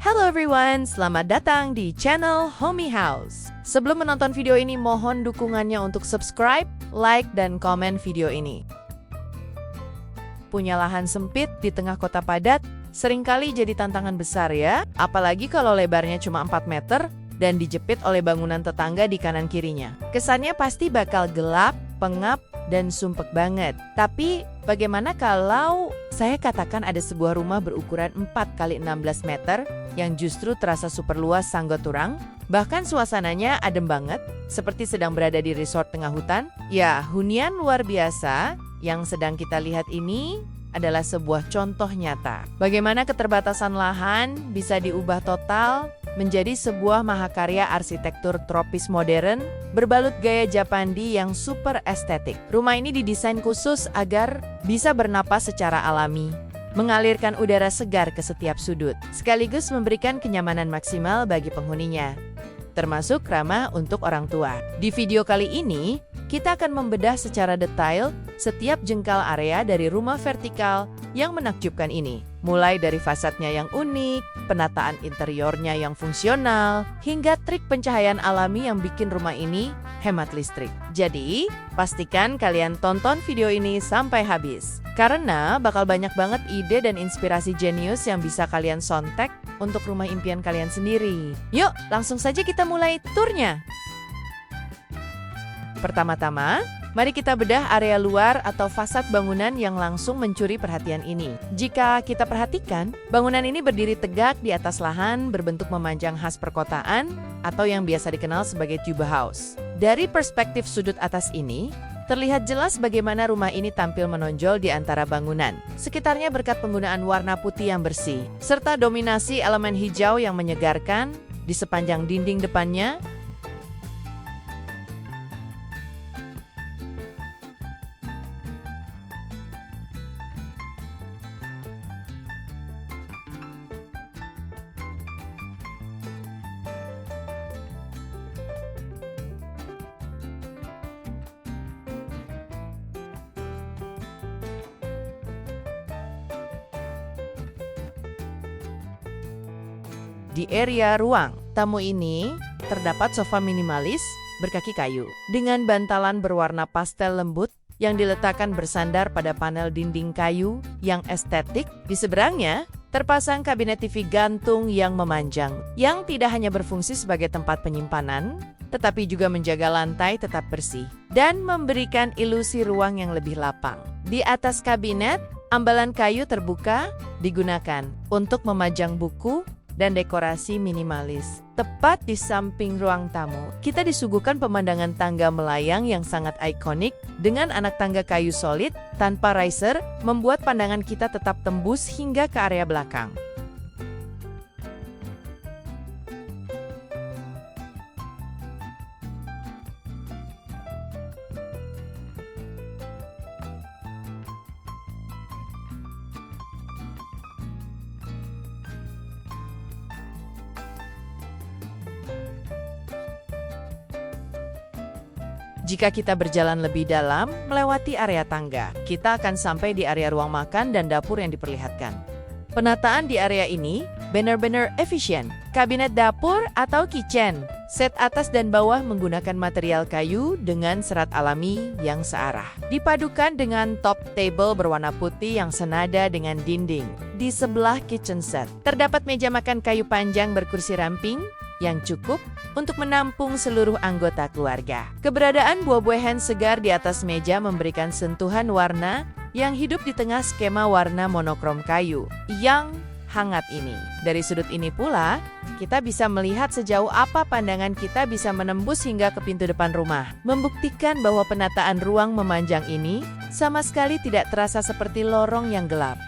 Hello everyone, selamat datang di channel Homey House. Sebelum menonton video ini, mohon dukungannya untuk subscribe, like, dan komen video ini. Punya lahan sempit di tengah kota padat, seringkali jadi tantangan besar ya, apalagi kalau lebarnya cuma 4 meter dan dijepit oleh bangunan tetangga di kanan kirinya. Kesannya pasti bakal gelap, pengap, dan sumpek banget. Tapi bagaimana kalau saya katakan ada sebuah rumah berukuran 4 kali 16 meter yang justru terasa super luas sanggoturang, bahkan suasananya adem banget, seperti sedang berada di resort tengah hutan? Ya, hunian luar biasa yang sedang kita lihat ini adalah sebuah contoh nyata. Bagaimana keterbatasan lahan bisa diubah total menjadi sebuah mahakarya arsitektur tropis modern berbalut gaya Japandi yang super estetik. Rumah ini didesain khusus agar bisa bernapas secara alami, mengalirkan udara segar ke setiap sudut, sekaligus memberikan kenyamanan maksimal bagi penghuninya, termasuk ramah untuk orang tua. Di video kali ini, kita akan membedah secara detail setiap jengkal area dari rumah vertikal yang menakjubkan ini. Mulai dari fasadnya yang unik, penataan interiornya yang fungsional, hingga trik pencahayaan alami yang bikin rumah ini hemat listrik. Jadi, pastikan kalian tonton video ini sampai habis, karena bakal banyak banget ide dan inspirasi jenius yang bisa kalian sontek untuk rumah impian kalian sendiri. Yuk, langsung saja kita mulai turnya. Pertama-tama, mari kita bedah area luar atau fasad bangunan yang langsung mencuri perhatian ini. Jika kita perhatikan, bangunan ini berdiri tegak di atas lahan berbentuk memanjang khas perkotaan atau yang biasa dikenal sebagai tuba house. Dari perspektif sudut atas ini, terlihat jelas bagaimana rumah ini tampil menonjol di antara bangunan. Sekitarnya berkat penggunaan warna putih yang bersih, serta dominasi elemen hijau yang menyegarkan di sepanjang dinding depannya. Di area ruang tamu ini, terdapat sofa minimalis berkaki kayu dengan bantalan berwarna pastel lembut yang diletakkan bersandar pada panel dinding kayu yang estetik. Di seberangnya, terpasang kabinet TV gantung yang memanjang, yang tidak hanya berfungsi sebagai tempat penyimpanan, tetapi juga menjaga lantai tetap bersih dan memberikan ilusi ruang yang lebih lapang. Di atas kabinet, ambalan kayu terbuka digunakan untuk memajang buku dan dekorasi minimalis. Tepat di samping ruang tamu, kita disuguhkan pemandangan tangga melayang yang sangat ikonik dengan anak tangga kayu solid tanpa riser, membuat pandangan kita tetap tembus hingga ke area belakang. Jika kita berjalan lebih dalam, melewati area tangga, kita akan sampai di area ruang makan dan dapur yang diperlihatkan. Penataan di area ini benar-benar efisien. Kabinet dapur atau kitchen, set atas dan bawah menggunakan material kayu dengan serat alami yang searah. Dipadukan dengan top table berwarna putih yang senada dengan dinding. Di sebelah kitchen set, terdapat meja makan kayu panjang berkursi ramping yang cukup untuk menampung seluruh anggota keluarga. Keberadaan buah-buahan segar di atas meja memberikan sentuhan warna yang hidup di tengah skema warna monokrom kayu yang hangat ini. Dari sudut ini pula, kita bisa melihat sejauh apa pandangan kita bisa menembus hingga ke pintu depan rumah, membuktikan bahwa penataan ruang memanjang ini sama sekali tidak terasa seperti lorong yang gelap.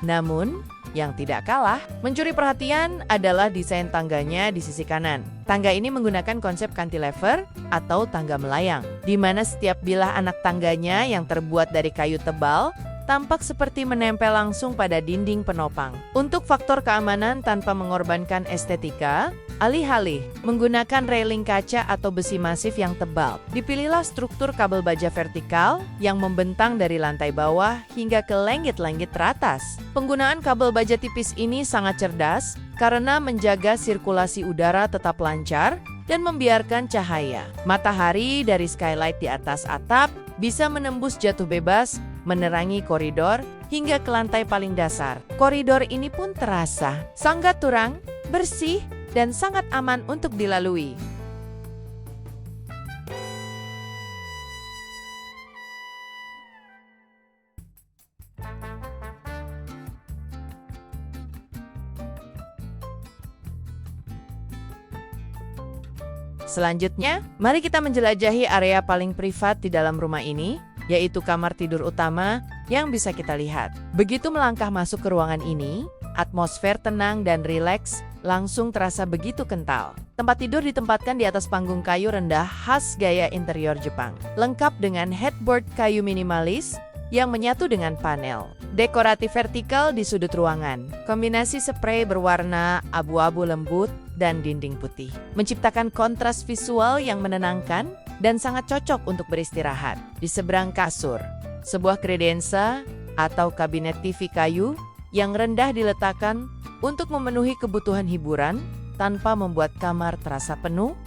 Namun, yang tidak kalah mencuri perhatian adalah desain tangganya di sisi kanan. Tangga ini menggunakan konsep cantilever atau tangga melayang, di mana setiap bilah anak tangganya yang terbuat dari kayu tebal tampak seperti menempel langsung pada dinding penopang. Untuk faktor keamanan tanpa mengorbankan estetika, Alih-alih menggunakan railing kaca atau besi masif yang tebal, dipilihlah struktur kabel baja vertikal yang membentang dari lantai bawah hingga ke langit-langit teratas. Penggunaan kabel baja tipis ini sangat cerdas karena menjaga sirkulasi udara tetap lancar dan membiarkan cahaya matahari dari skylight di atas atap bisa menembus jatuh bebas, menerangi koridor hingga ke lantai paling dasar. Koridor ini pun terasa sangat terang, bersih, dan sangat aman untuk dilalui. Selanjutnya, mari kita menjelajahi area paling privat di dalam rumah ini, yaitu kamar tidur utama yang bisa kita lihat. Begitu melangkah masuk ke ruangan ini, atmosfer tenang dan rileks langsung terasa begitu kental. Tempat tidur ditempatkan di atas panggung kayu rendah khas gaya interior Jepang, lengkap dengan headboard kayu minimalis yang menyatu dengan panel dekoratif vertikal di sudut ruangan. Kombinasi sprei berwarna abu-abu lembut dan dinding putih menciptakan kontras visual yang menenangkan dan sangat cocok untuk beristirahat. Di seberang kasur, sebuah kredensa atau kabinet TV kayu yang rendah diletakkan untuk memenuhi kebutuhan hiburan tanpa membuat kamar terasa penuh.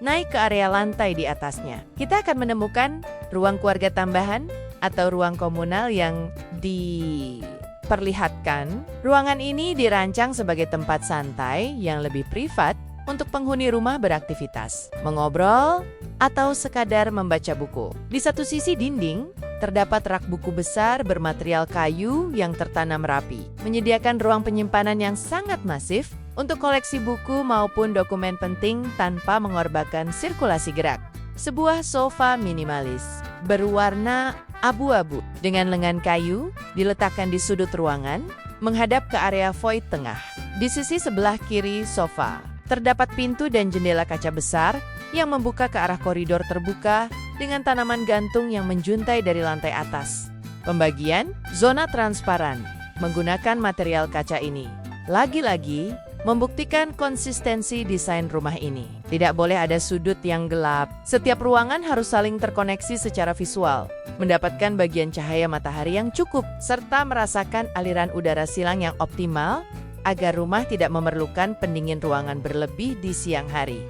Naik ke area lantai di atasnya, kita akan menemukan ruang keluarga tambahan atau ruang komunal yang diperlihatkan. Ruangan ini dirancang sebagai tempat santai yang lebih privat untuk penghuni rumah beraktivitas, mengobrol, atau sekadar membaca buku. Di satu sisi dinding, terdapat rak buku besar bermaterial kayu yang tertanam rapi, menyediakan ruang penyimpanan yang sangat masif untuk koleksi buku maupun dokumen penting tanpa mengorbankan sirkulasi gerak. Sebuah sofa minimalis berwarna abu-abu dengan lengan kayu diletakkan di sudut ruangan, menghadap ke area void tengah. Di sisi sebelah kiri sofa, terdapat pintu dan jendela kaca besar yang membuka ke arah koridor terbuka dengan tanaman gantung yang menjuntai dari lantai atas. Pembagian zona transparan menggunakan material kaca ini lagi-lagi membuktikan konsistensi desain rumah ini. Tidak boleh ada sudut yang gelap. Setiap ruangan harus saling terkoneksi secara visual, mendapatkan bagian cahaya matahari yang cukup, serta merasakan aliran udara silang yang optimal agar rumah tidak memerlukan pendingin ruangan berlebih di siang hari.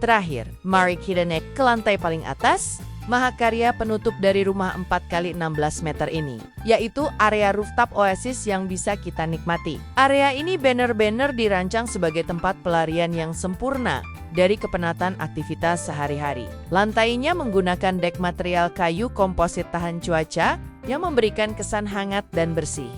Terakhir, mari kita naik ke lantai paling atas, mahakarya penutup dari rumah 4x16 meter ini, yaitu area rooftop oasis yang bisa kita nikmati. Area ini benar-benar dirancang sebagai tempat pelarian yang sempurna dari kepenatan aktivitas sehari-hari. Lantainya menggunakan dek material kayu komposit tahan cuaca yang memberikan kesan hangat dan bersih.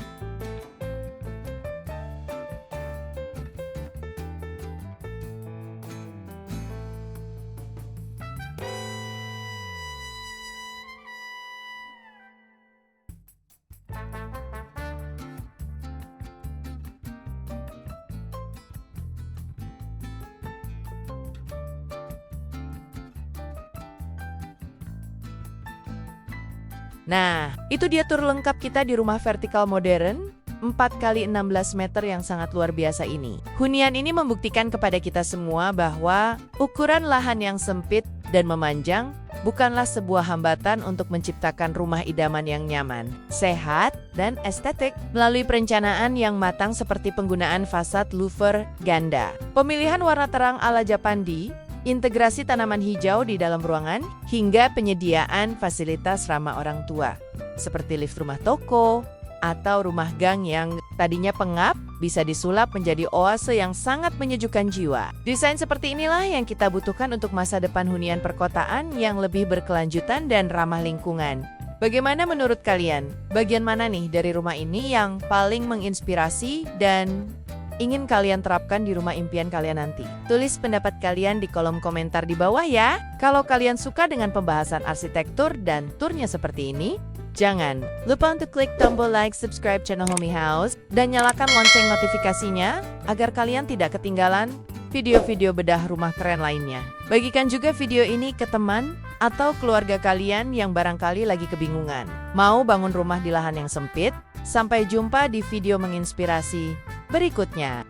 Nah, itu dia tur lengkap kita di rumah vertikal modern 4x16 meter yang sangat luar biasa ini. Hunian ini membuktikan kepada kita semua bahwa ukuran lahan yang sempit dan memanjang bukanlah sebuah hambatan untuk menciptakan rumah idaman yang nyaman, sehat, dan estetik melalui perencanaan yang matang seperti penggunaan fasad louver ganda, pemilihan warna terang ala Japandi, integrasi tanaman hijau di dalam ruangan, hingga penyediaan fasilitas ramah orang tua, seperti lift rumah toko, atau rumah gang yang tadinya pengap, bisa disulap menjadi oase yang sangat menyejukkan jiwa. Desain seperti inilah yang kita butuhkan untuk masa depan hunian perkotaan yang lebih berkelanjutan dan ramah lingkungan. Bagaimana menurut kalian? Bagian mana nih dari rumah ini yang paling menginspirasi dan ingin kalian terapkan di rumah impian kalian nanti? Tulis pendapat kalian di kolom komentar di bawah ya. Kalau kalian suka dengan pembahasan arsitektur dan turnya seperti ini, jangan lupa untuk klik tombol like, subscribe channel Homey House, dan nyalakan lonceng notifikasinya agar kalian tidak ketinggalan video-video bedah rumah keren lainnya. Bagikan juga video ini ke teman atau keluarga kalian yang barangkali lagi kebingungan mau bangun rumah di lahan yang sempit. Sampai jumpa di video menginspirasi Berikutnya,